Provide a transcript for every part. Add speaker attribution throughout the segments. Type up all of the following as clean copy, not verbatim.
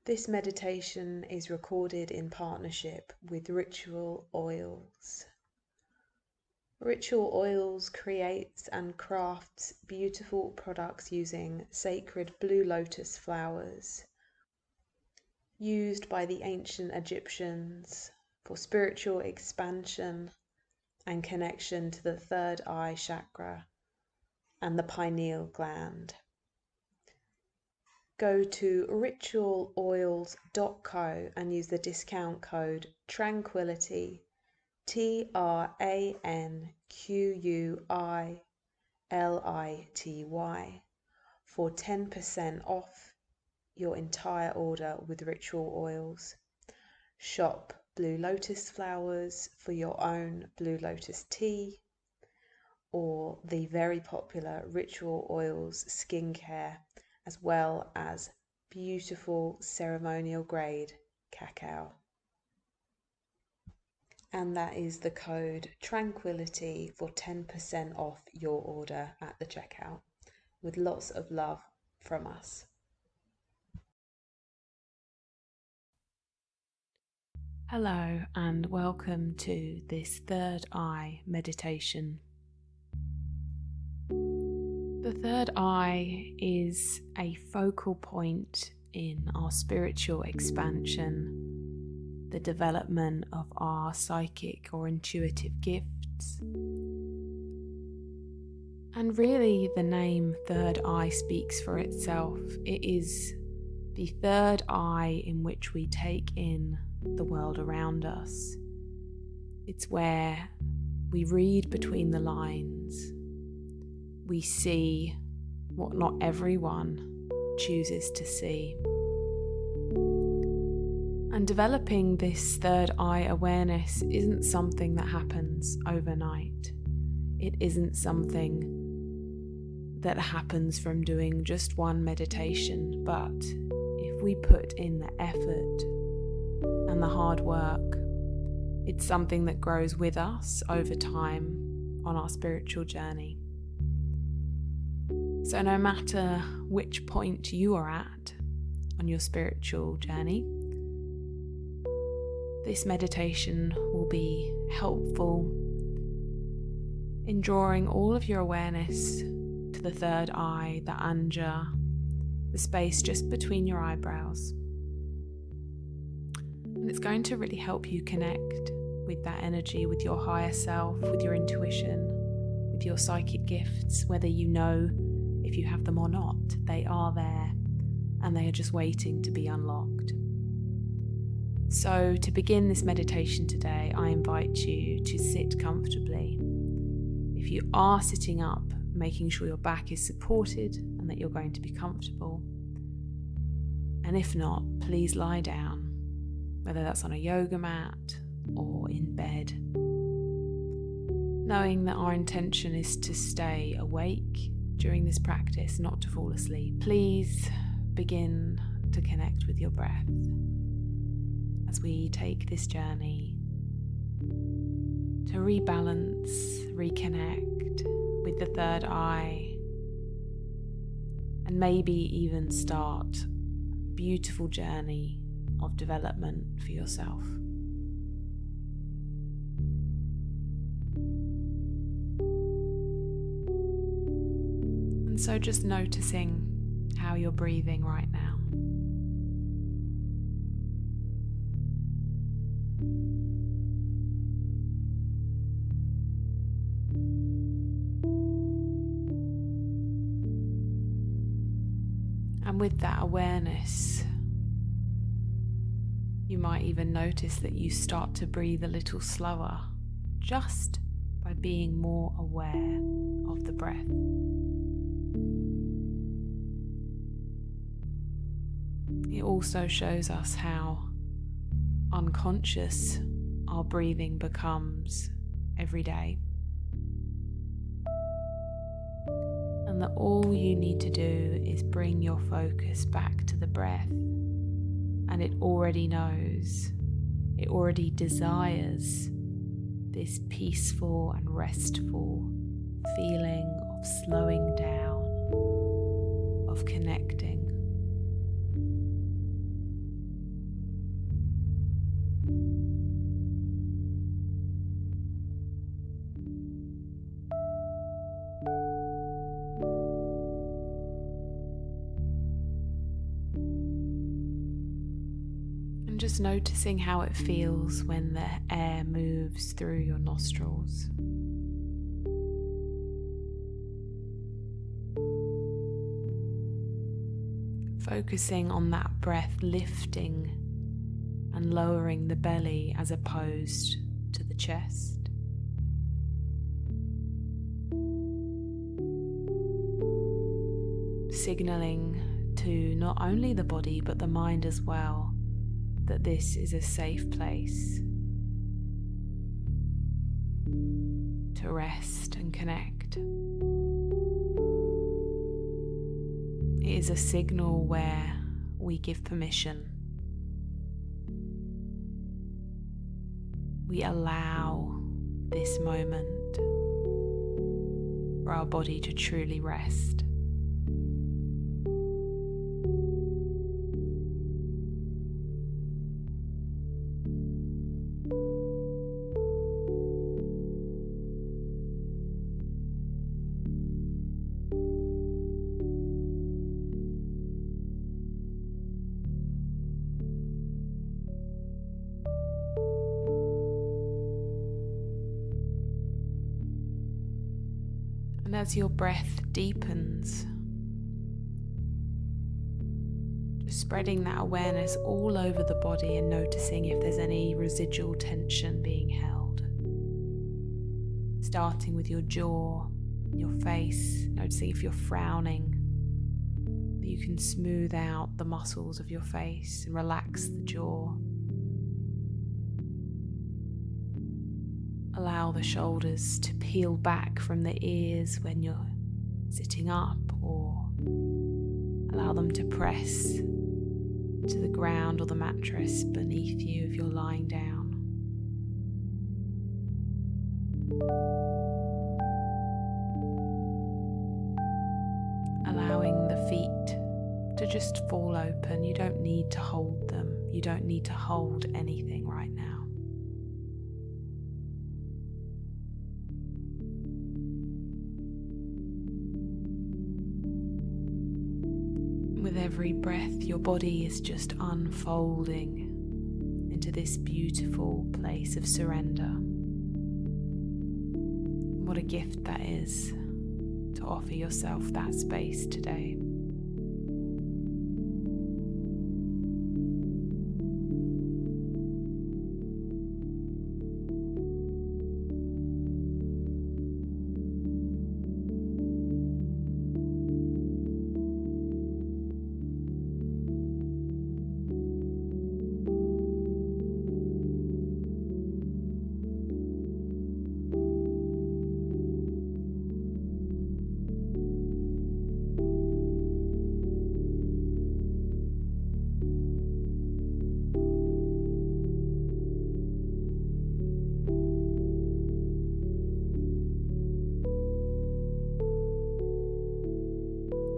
Speaker 1: This meditation is recorded in partnership with Ritual Oils. Ritual Oils creates and crafts beautiful products using sacred blue lotus flowers, used by the ancient Egyptians for spiritual expansion and connection to the third eye chakra and the pineal gland. Go to ritualoils.co and use the discount code TRANQUILITY, TRANQUILITY, for 10% off your entire order with Ritual Oils. Shop Blue Lotus flowers for your own Blue Lotus tea, or the very popular Ritual Oils skincare, as well as beautiful ceremonial grade cacao. And that is the code TRANQUILITY for 10% off your order at the checkout, with lots of love from us. Hello and welcome to this third eye meditation. The third eye is a focal point in our spiritual expansion, the development of our psychic or intuitive gifts. And really, the name third eye speaks for itself. It is the third eye in which we take in the world around us. It's where we read between the lines. We see what not everyone chooses to see. And developing this third eye awareness isn't something that happens overnight. It isn't something that happens from doing just one meditation, but if we put in the effort and the hard work, it's something that grows with us over time on our spiritual journey. So no matter which point you are at on your spiritual journey, this meditation will be helpful in drawing all of your awareness to the third eye, the anja, the space just between your eyebrows. And it's going to really help you connect with that energy, with your higher self, with your intuition, with your psychic gifts, whether you know if you have them or not. They are there and they are just waiting to be unlocked. So to begin this meditation today, I invite you to sit comfortably. If you are sitting up, making sure your back is supported and that you're going to be comfortable. And if not, please lie down, whether that's on a yoga mat or in bed, knowing that our intention is to stay awake during this practice, not to fall asleep. Please begin to connect with your breath as we take this journey to rebalance, reconnect with the third eye, and maybe even start a beautiful journey of development for yourself. And so just noticing how you're breathing right now. And with that awareness, you might even notice that you start to breathe a little slower, just by being more aware of the breath. It also shows us how unconscious our breathing becomes every day. And that all you need to do is bring your focus back to the breath, and it already knows, it already desires this peaceful and restful feeling of slowing down, of connecting. And just noticing how it feels when the air moves through your nostrils. Focusing on that breath lifting and lowering the belly as opposed to the chest. Signaling to not only the body but the mind as well that this is a safe place to rest and connect. It is a signal where we give permission. We allow this moment for our body to truly rest. And as your breath deepens, just spreading that awareness all over the body and noticing if there's any residual tension being held. Starting with your jaw, your face, noticing if you're frowning, that you can smooth out the muscles of your face and relax the jaw. Allow the shoulders to peel back from the ears when you're sitting up, or allow them to press into the ground or the mattress beneath you if you're lying down. Allowing the feet to just fall open. You don't need to hold them. You don't need to hold anything right now. With every breath, your body is just unfolding into this beautiful place of surrender. What a gift that is to offer yourself that space today.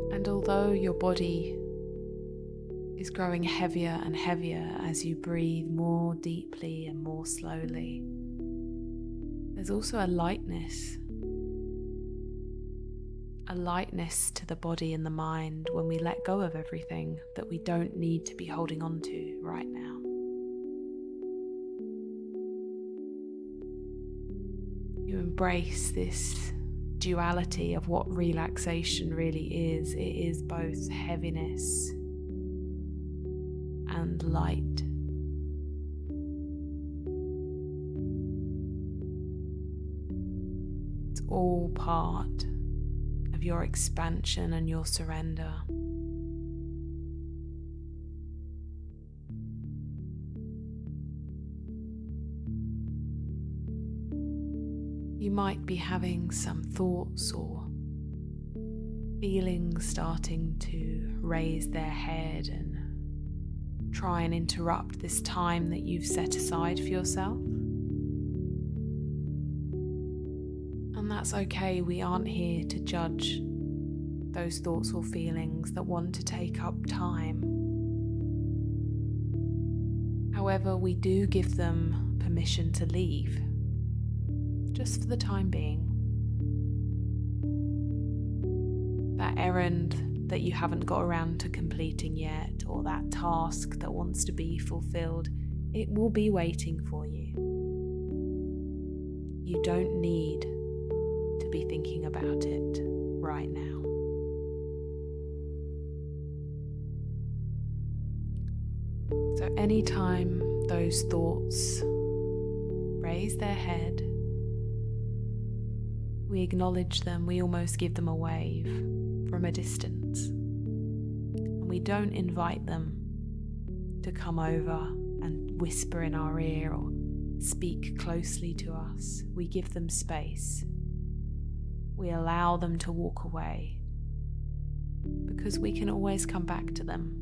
Speaker 1: And although your body is growing heavier and heavier as you breathe more deeply and more slowly, there's also a lightness to the body and the mind when we let go of everything that we don't need to be holding on to right now. You embrace this duality of what relaxation really is. It is both heaviness and light. It's all part of your expansion and your surrender. You might be having some thoughts or feelings starting to raise their head and try and interrupt this time that you've set aside for yourself. And that's okay. We aren't here to judge those thoughts or feelings that want to take up time. However, we do give them permission to leave, just for the time being. That errand that you haven't got around to completing yet, or that task that wants to be fulfilled, it will be waiting for you. You don't need to be thinking about it right now. So anytime those thoughts raise their head, we acknowledge them, we almost give them a wave from a distance. And we don't invite them to come over and whisper in our ear or speak closely to us. We give them space. We allow them to walk away because we can always come back to them.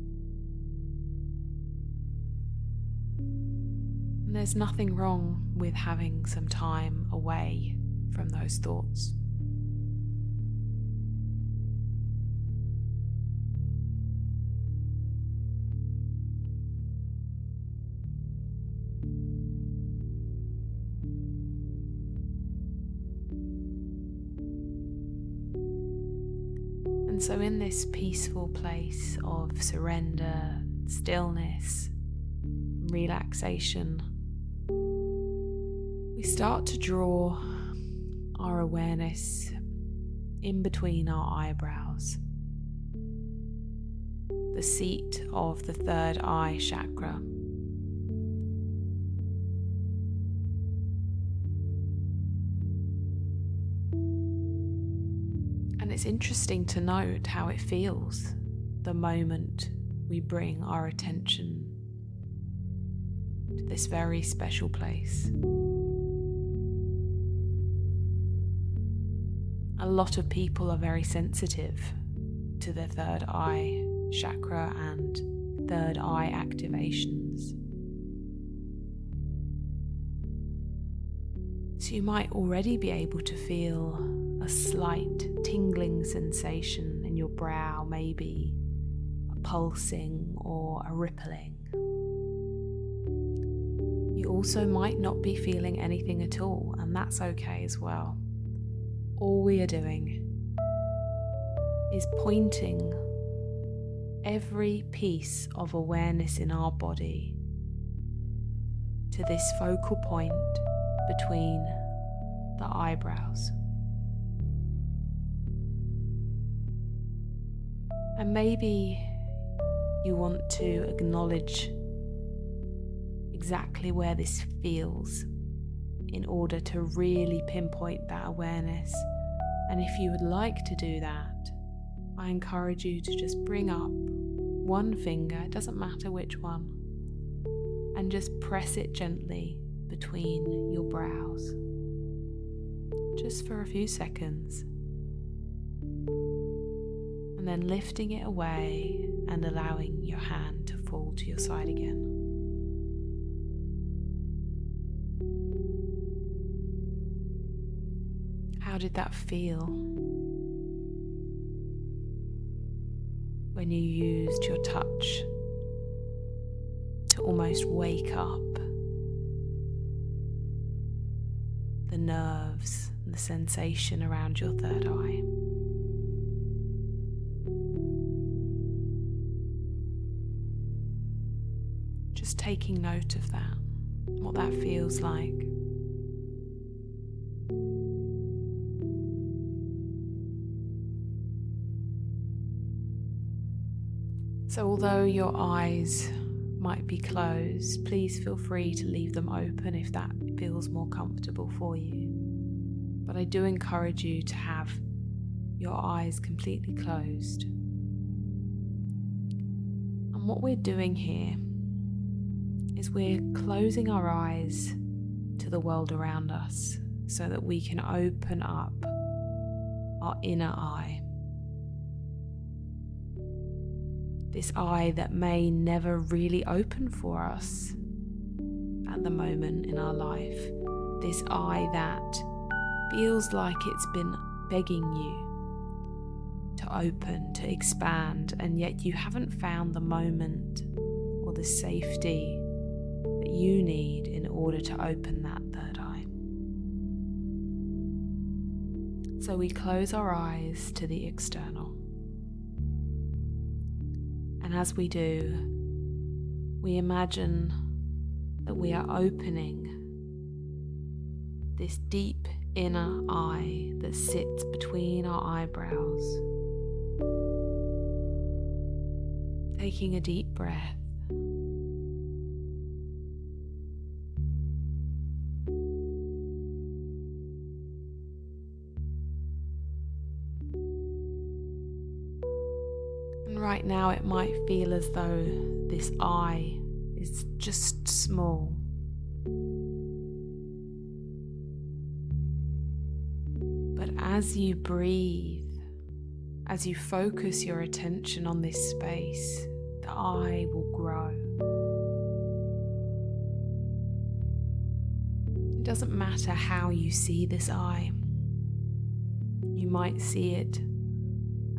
Speaker 1: And there's nothing wrong with having some time away from those thoughts. And so in this peaceful place of surrender, stillness, relaxation, we start to draw our awareness in between our eyebrows, the seat of the third eye chakra. And it's interesting to note how it feels the moment we bring our attention to this very special place. A lot of people are very sensitive to their third eye chakra and third eye activations. So you might already be able to feel a slight tingling sensation in your brow, maybe a pulsing or a rippling. You also might not be feeling anything at all, and that's okay as well. All we are doing is pointing every piece of awareness in our body to this focal point between the eyebrows. And maybe you want to acknowledge exactly where this feels in order to really pinpoint that awareness. And if you would like to do that, I encourage you to just bring up one finger, it doesn't matter which one, and just press it gently between your brows, just for a few seconds, and then lifting it away and allowing your hand to fall to your side again. How did that feel when you used your touch to almost wake up the nerves and the sensation around your third eye? Just taking note of that, what that feels like. So although your eyes might be closed, please feel free to leave them open if that feels more comfortable for you. But I do encourage you to have your eyes completely closed. And what we're doing here is we're closing our eyes to the world around us so that we can open up our inner eye. This eye that may never really open for us at the moment in our life. This eye that feels like it's been begging you to open, to expand, and yet you haven't found the moment or the safety that you need in order to open that third eye. So we close our eyes to the external. as we do, we imagine that we are opening this deep inner eye that sits between our eyebrows. Taking a deep breath. And right now it might feel as though this eye is just small. But as you breathe, as you focus your attention on this space, the eye will grow. It doesn't matter how you see this eye. You might see it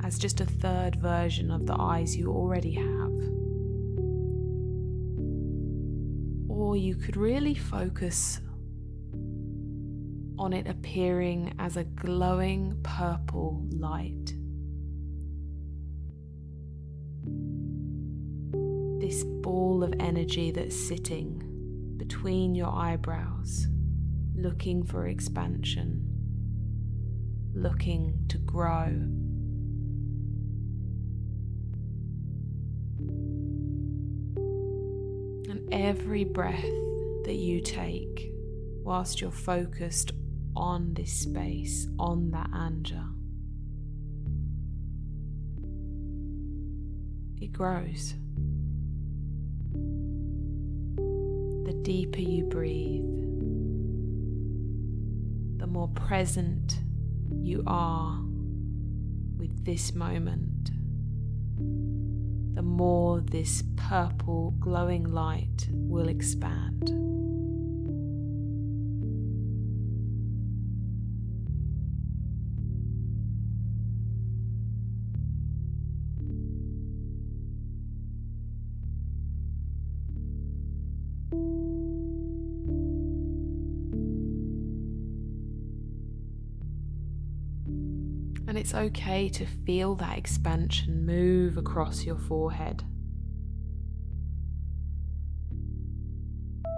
Speaker 1: as just a third version of the eyes you already have. Or you could really focus on it appearing as a glowing purple light. This ball of energy that's sitting between your eyebrows, looking for expansion, looking to grow. And every breath that you take whilst you're focused on this space, on that anja, it grows. The deeper you breathe, the more present you are with this moment, the more this purple glowing light will expand. And it's okay to feel that expansion move across your forehead.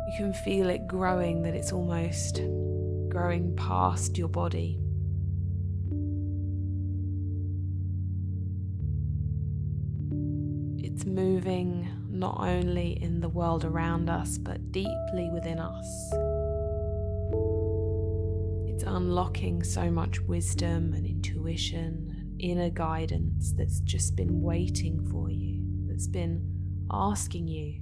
Speaker 1: You can feel it growing, that it's almost growing past your body. It's moving not only in the world around us, but deeply within us. It's unlocking so much wisdom and intuition and inner guidance that's just been waiting for you, that's been asking you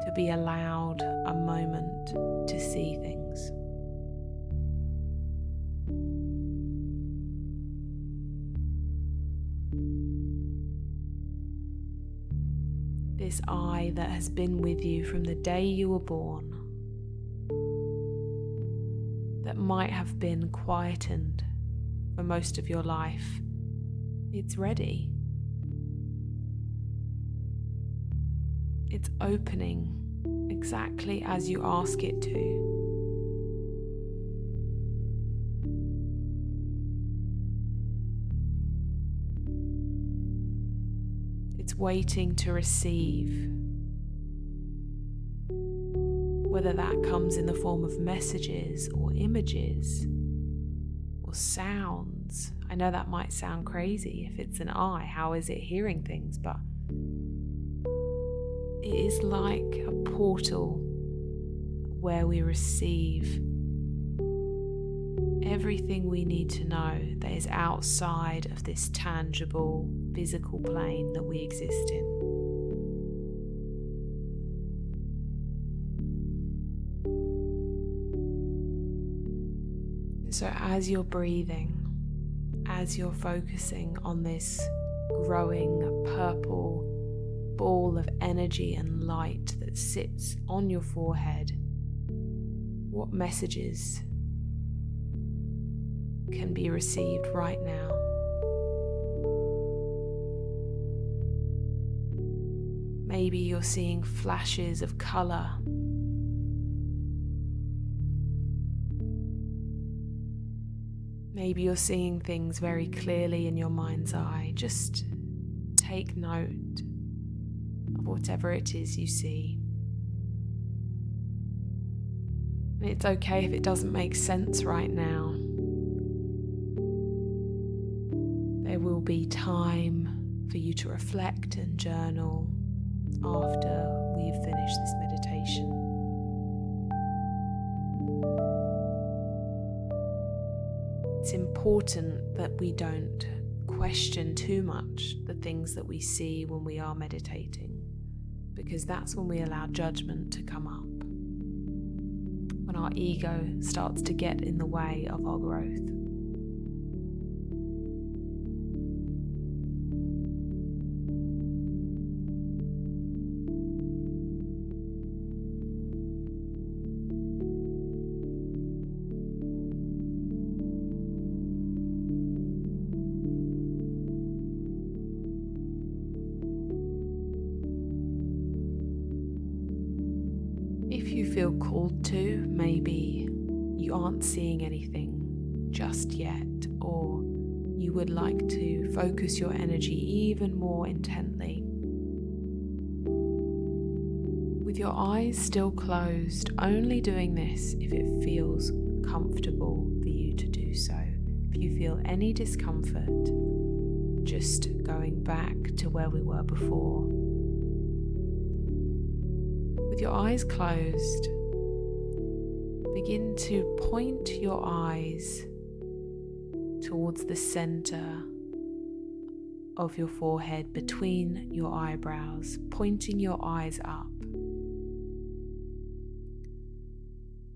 Speaker 1: to be allowed a moment to see things. This eye that has been with you from the day you were born, that might have been quietened for most of your life, it's ready. It's opening exactly as you ask it to. It's waiting to receive, whether that comes in the form of messages or images or sounds. I know that might sound crazy. If it's an eye, how is it hearing things? But it is like a portal where we receive everything we need to know that is outside of this tangible, physical plane that we exist in. So as you're breathing, as you're focusing on this growing purple ball of energy and light that sits on your forehead, what messages can be received right now? Maybe you're seeing flashes of colour. Maybe you're seeing things very clearly in your mind's eye. Just take note of whatever it is you see. And it's okay if it doesn't make sense right now. There will be time for you to reflect and journal after we've finished this meditation. It's important that we don't question too much the things that we see when we are meditating, because that's when we allow judgment to come up, when our ego starts to get in the way of our growth. If you feel called to, maybe you aren't seeing anything just yet, or you would like to focus your energy even more intently. With your eyes still closed, only doing this if it feels comfortable for you to do so. If you feel any discomfort, just going back to where we were before. With your eyes closed, begin to point your eyes towards the center of your forehead, between your eyebrows, pointing your eyes up.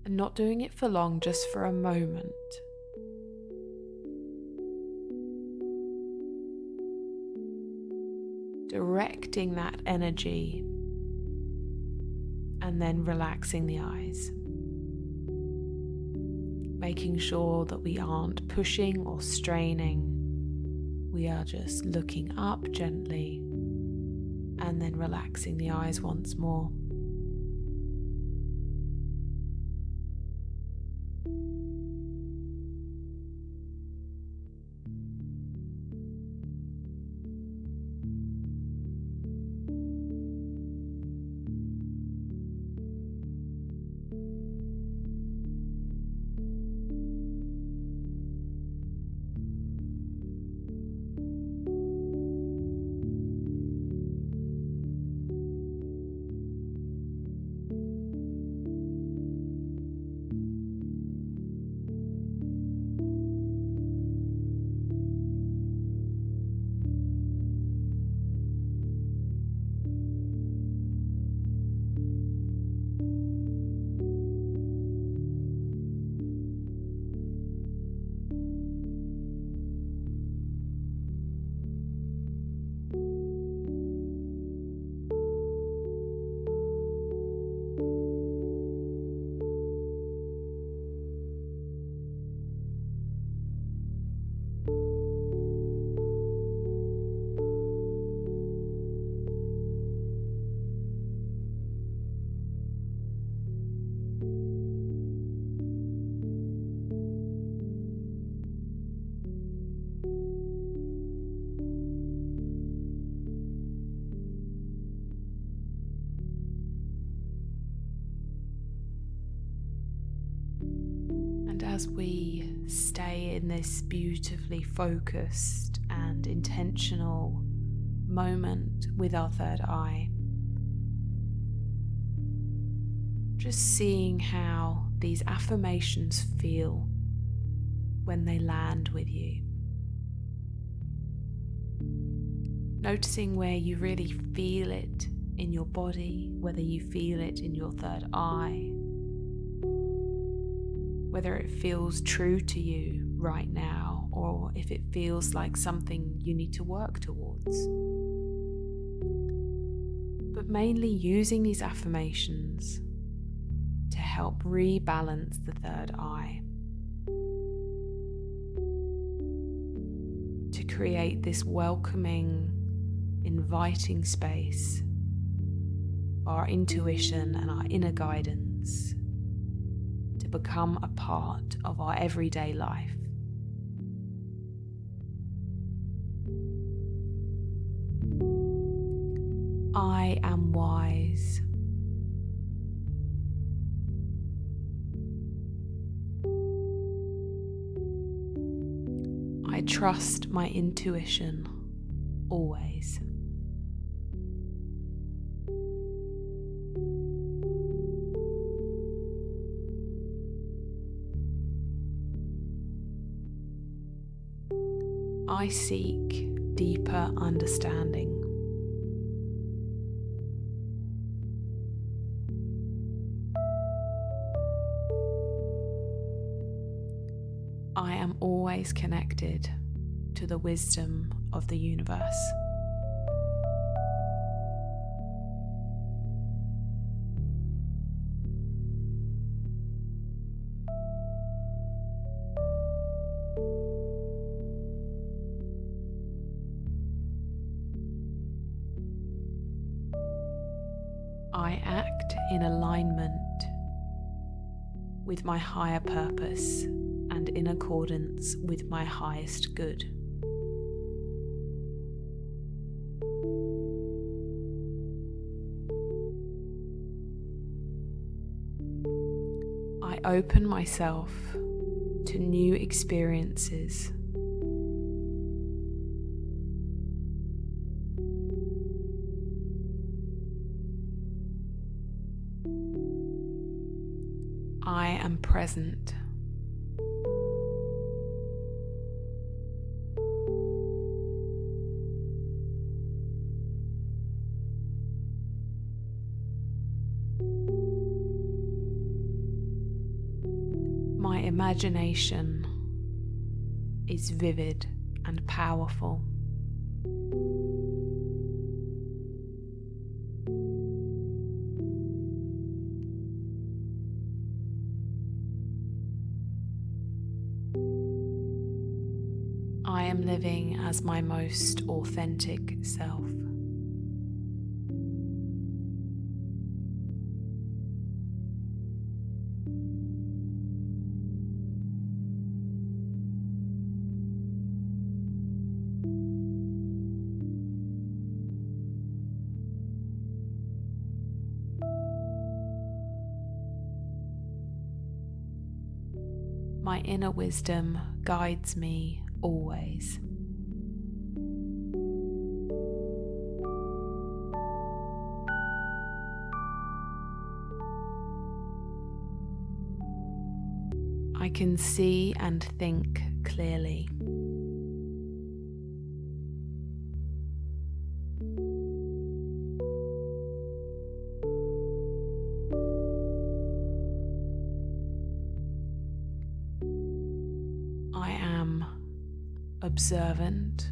Speaker 1: And not doing it for long, just for a moment. Directing that energy and then relaxing the eyes. Making sure that we aren't pushing or straining. We are just looking up gently and then relaxing the eyes once more. As we stay in this beautifully focused and intentional moment with our third eye, just seeing how these affirmations feel when they land with you. Noticing where you really feel it in your body, whether you feel it in your third eye, whether it feels true to you right now, or if it feels like something you need to work towards. But mainly using these affirmations to help rebalance the third eye, to create this welcoming, inviting space for our intuition and our inner guidance to become a part of our everyday life. I am wise. I trust my intuition always. I seek deeper understanding. I am always connected to the wisdom of the universe. I act in alignment with my higher purpose and in accordance with my highest good. I open myself to new experiences. I am present. My imagination is vivid and powerful. I am living as my most authentic self. My inner wisdom guides me always. I can see and think clearly. I am observant,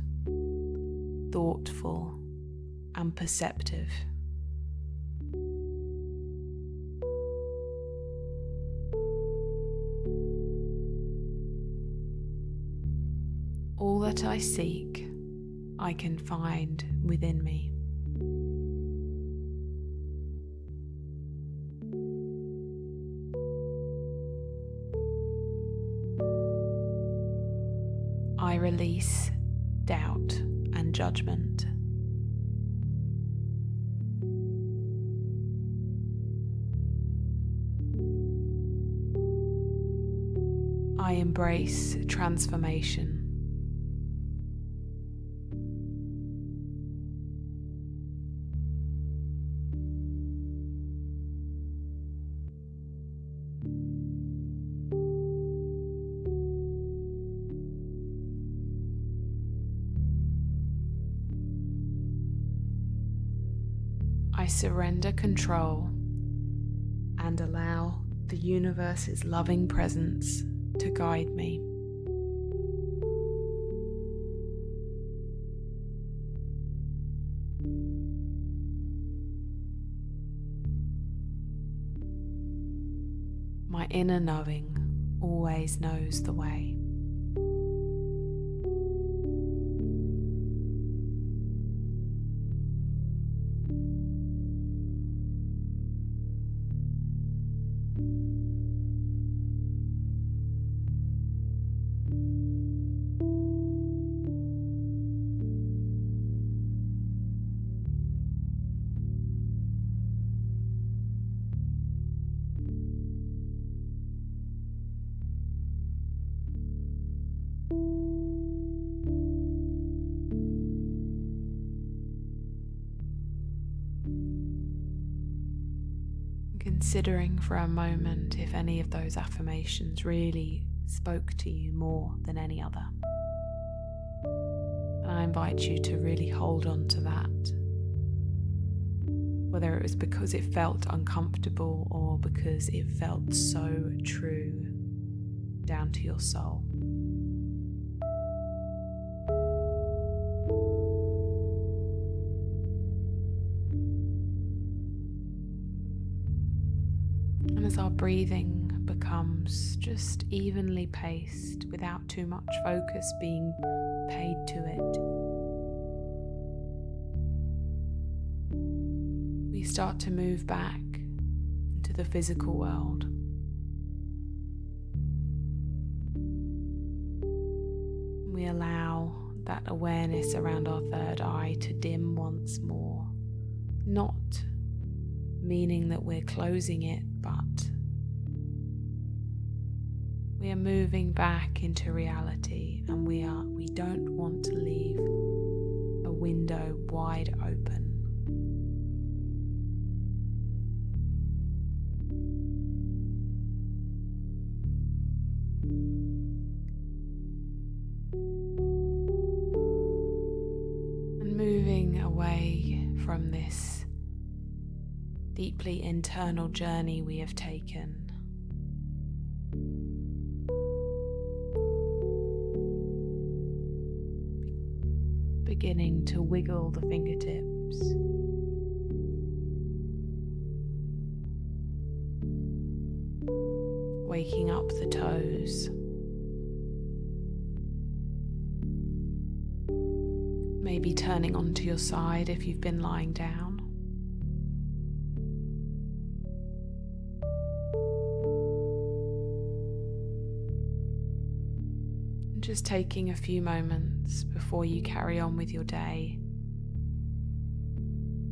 Speaker 1: thoughtful, and perceptive. All that I seek, I can find within me. I release doubt and judgment. I embrace transformation. I surrender control and allow the universe's loving presence to guide me. My inner knowing always knows the way. Considering for a moment if any of those affirmations really spoke to you more than any other. And I invite you to really hold on to that. Whether it was because it felt uncomfortable or because it felt so true down to your soul. And as our breathing becomes just evenly paced without too much focus being paid to it, we start to move back into the physical world. We allow that awareness around our third eye to dim once more, not meaning that we're closing it, but we are moving back into reality, and we don't want to leave a window wide open. And moving away from this deeply internal journey we have taken, beginning to wiggle the fingertips, waking up the toes, maybe turning onto your side if you've been lying down. Just taking a few moments before you carry on with your day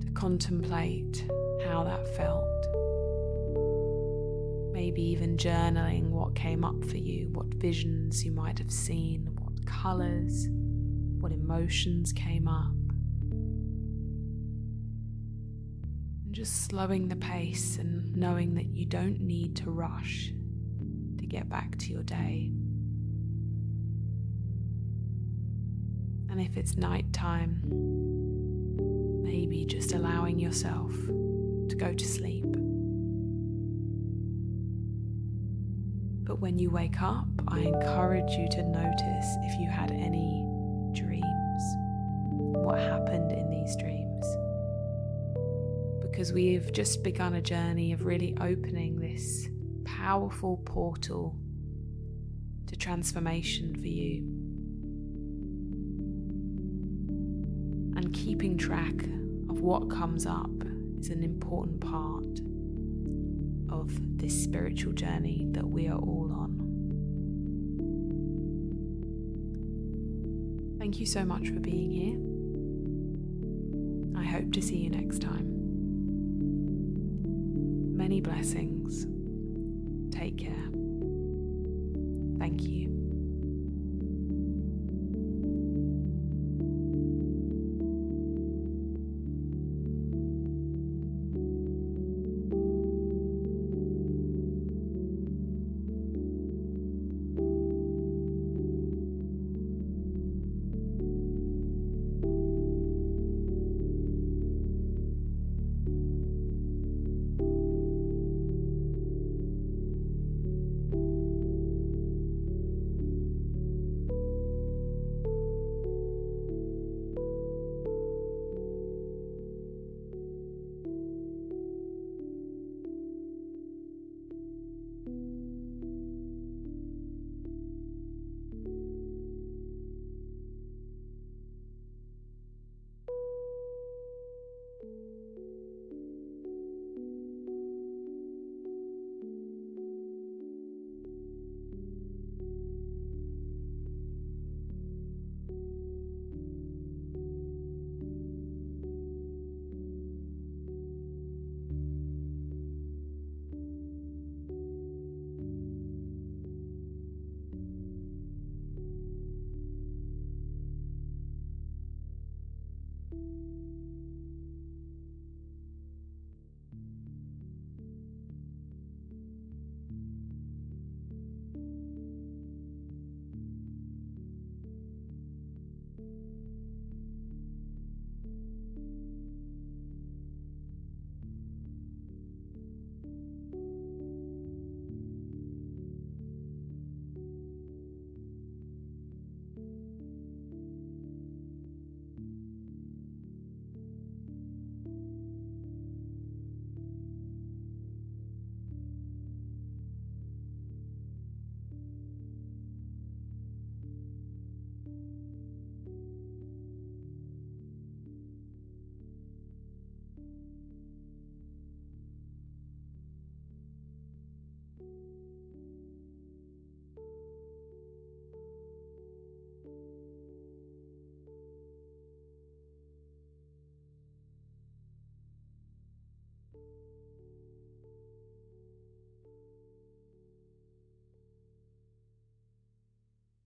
Speaker 1: to contemplate how that felt. Maybe even journaling what came up for you, what visions you might have seen, what colours, what emotions came up. And just slowing the pace and knowing that you don't need to rush to get back to your day. And if it's nighttime, maybe just allowing yourself to go to sleep. But when you wake up, I encourage you to notice if you had any dreams, what happened in these dreams. Because we've just begun a journey of really opening this powerful portal to transformation for you. And keeping track of what comes up is an important part of this spiritual journey that we are all on. Thank you so much for being here. I hope to see you next time. Many blessings. Take care. Thank you.